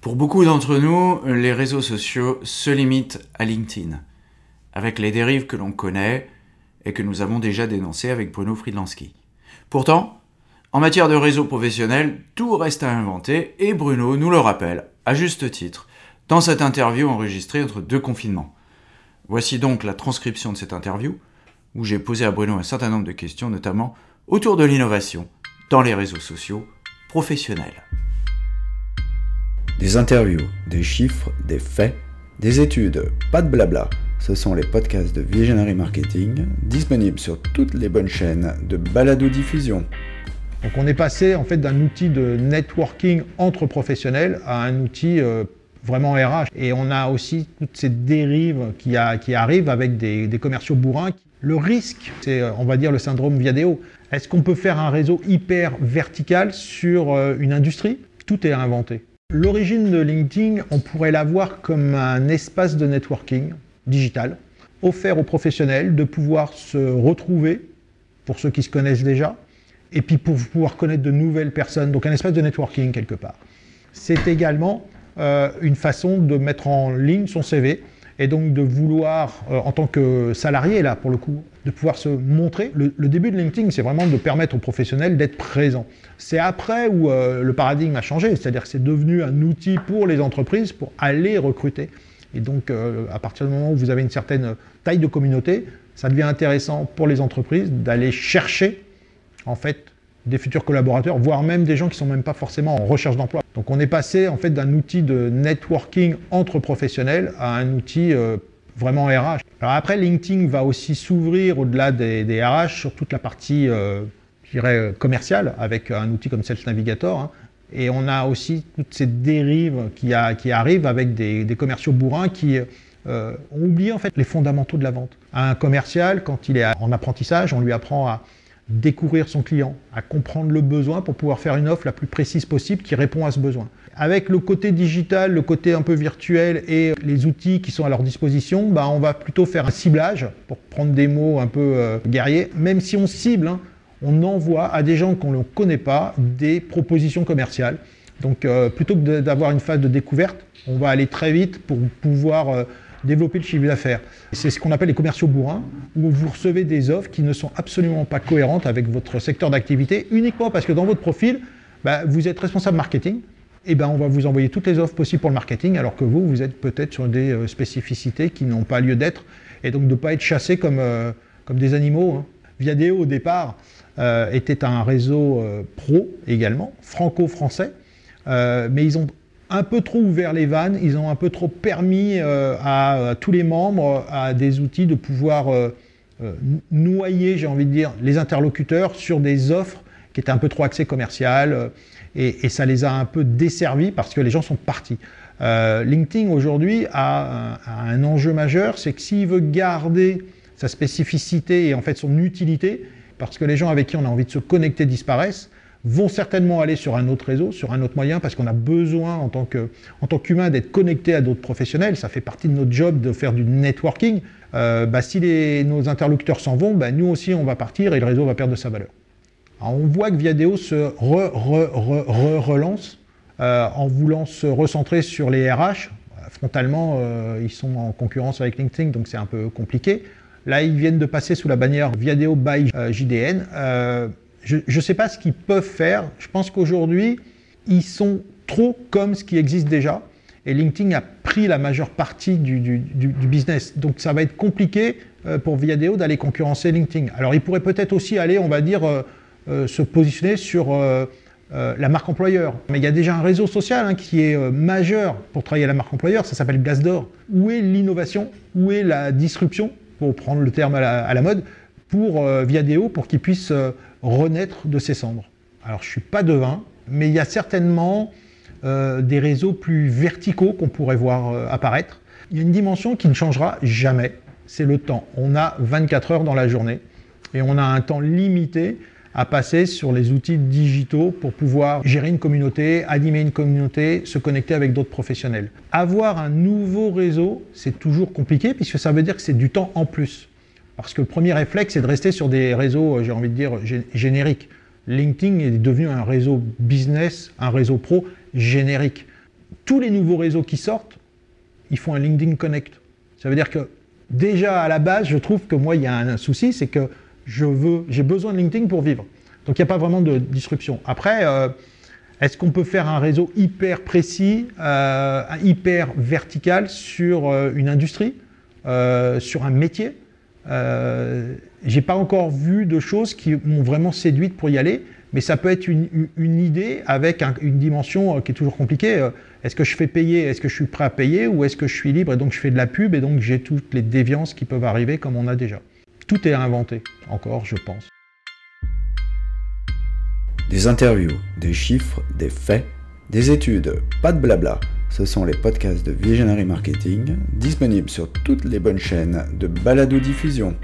Pour beaucoup d'entre nous, les réseaux sociaux se limitent à LinkedIn, avec les dérives que l'on connaît et que nous avons déjà dénoncées avec Bruno Friedlanski. Pourtant, en matière de réseau professionnel, tout reste à inventer et Bruno nous le rappelle, à juste titre, dans cette interview enregistrée entre deux confinements. Voici donc la transcription de cette interview, où j'ai posé à Bruno un certain nombre de questions, notamment autour de l'innovation dans les réseaux sociaux professionnels. Des interviews, des chiffres, des faits, des études, pas de blabla. Ce sont les podcasts de Visionary Marketing, disponibles sur toutes les bonnes chaînes de balado-diffusion. Donc on est passé en fait d'un outil de networking entre professionnels à un outil vraiment RH. Et on a aussi toutes ces dérives qui arrivent avec des commerciaux bourrins. Le risque, c'est on va dire le syndrome Viadeo. Est-ce qu'on peut faire un réseau hyper vertical sur une industrie ? Tout est à inventer. L'origine de LinkedIn, on pourrait la voir comme un espace de networking digital, offert aux professionnels de pouvoir se retrouver, pour ceux qui se connaissent déjà, et puis pour pouvoir connaître de nouvelles personnes, donc un espace de networking quelque part. C'est également une façon de mettre en ligne son CV, et donc de vouloir, en tant que salarié là pour le coup, de pouvoir se montrer. Le début de LinkedIn, c'est vraiment de permettre aux professionnels d'être présents. C'est après où le paradigme a changé, c'est-à-dire que c'est devenu un outil pour les entreprises pour aller recruter. Et donc, à partir du moment où vous avez une certaine taille de communauté, ça devient intéressant pour les entreprises d'aller chercher, en fait, des futurs collaborateurs, voire même des gens qui ne sont même pas forcément en recherche d'emploi. Donc, on est passé, en fait, d'un outil de networking entre professionnels à un outil vraiment RH. Alors après, LinkedIn va aussi s'ouvrir au-delà des RH sur toute la partie, je dirais, commerciale, avec un outil comme Sales Navigator, hein. Et on a aussi toutes ces dérives qui arrivent avec des commerciaux bourrins qui ont oublié en fait les fondamentaux de la vente. Un commercial, quand il est en apprentissage, on lui apprend à découvrir son client, à comprendre le besoin pour pouvoir faire une offre la plus précise possible qui répond à ce besoin. Avec le côté digital, le côté un peu virtuel et les outils qui sont à leur disposition, on va plutôt faire un ciblage, pour prendre des mots un peu guerriers, même si on cible, hein, on envoie à des gens qu'on ne connaît pas des propositions commerciales. Donc plutôt que d'avoir une phase de découverte, on va aller très vite pour pouvoir développer le chiffre d'affaires. C'est ce qu'on appelle les commerciaux bourrins, où vous recevez des offres qui ne sont absolument pas cohérentes avec votre secteur d'activité, uniquement parce que dans votre profil, vous êtes responsable marketing, et on va vous envoyer toutes les offres possibles pour le marketing, alors que vous êtes peut-être sur des spécificités qui n'ont pas lieu d'être, et donc de ne pas être chassé comme des animaux, hein. Viadeo, au départ, était un réseau pro également, franco-français, mais ils ont un peu trop ouvert les vannes, ils ont un peu trop permis à tous les membres, à des outils de pouvoir noyer, j'ai envie de dire, les interlocuteurs sur des offres qui étaient un peu trop axées commerciales, et ça les a un peu desservis parce que les gens sont partis. LinkedIn aujourd'hui a un enjeu majeur, c'est que s'il veut garder sa spécificité et en fait son utilité, parce que les gens avec qui on a envie de se connecter disparaissent, vont certainement aller sur un autre réseau, sur un autre moyen, parce qu'on a besoin en tant qu'humain d'être connecté à d'autres professionnels. Ça fait partie de notre job de faire du networking. Si nos interlocuteurs s'en vont, nous aussi on va partir et le réseau va perdre de sa valeur. Alors, on voit que Viadeo se relance en voulant se recentrer sur les RH. Frontalement, ils sont en concurrence avec LinkedIn, donc c'est un peu compliqué. Là, ils viennent de passer sous la bannière Viadeo by JDN. Je ne sais pas ce qu'ils peuvent faire. Je pense qu'aujourd'hui, ils sont trop comme ce qui existe déjà. Et LinkedIn a pris la majeure partie du business. Donc, ça va être compliqué pour Viadeo d'aller concurrencer LinkedIn. Alors, ils pourraient peut-être aussi aller, on va dire, se positionner sur la marque employeur. Mais il y a déjà un réseau social qui est majeur pour travailler à la marque employeur. Ça s'appelle Glassdoor. Où est l'innovation? Où est la disruption, pour prendre le terme à la mode, pour Viadeo, pour qu'il puisse renaître de ses cendres? Alors, je ne suis pas devin, mais il y a certainement des réseaux plus verticaux qu'on pourrait voir apparaître. Il y a une dimension qui ne changera jamais, c'est le temps. On a 24 heures dans la journée et on a un temps limité à passer sur les outils digitaux pour pouvoir gérer une communauté, animer une communauté, se connecter avec d'autres professionnels. Avoir un nouveau réseau, c'est toujours compliqué puisque ça veut dire que c'est du temps en plus. Parce que le premier réflexe, c'est de rester sur des réseaux, j'ai envie de dire, génériques. LinkedIn est devenu un réseau business, un réseau pro générique. tous les nouveaux réseaux qui sortent, ils font un LinkedIn Connect. Ça veut dire que déjà à la base, je trouve que moi, il y a un souci, c'est que j'ai besoin de LinkedIn pour vivre. Donc il n'y a pas vraiment de disruption. Après, est-ce qu'on peut faire un réseau hyper précis, hyper vertical sur une industrie, sur un métier? J'ai pas encore vu de choses qui m'ont vraiment séduite pour y aller, mais ça peut être une idée avec une dimension qui est toujours compliquée. Est-ce que je fais payer, est-ce que je suis prêt à payer, ou est-ce que je suis libre et donc je fais de la pub et donc j'ai toutes les déviances qui peuvent arriver comme on a déjà. Tout est à inventer, encore, je pense. Des interviews, des chiffres, des faits, des études, pas de blabla. Ce sont les podcasts de Visionary Marketing, disponibles sur toutes les bonnes chaînes de balado-diffusion.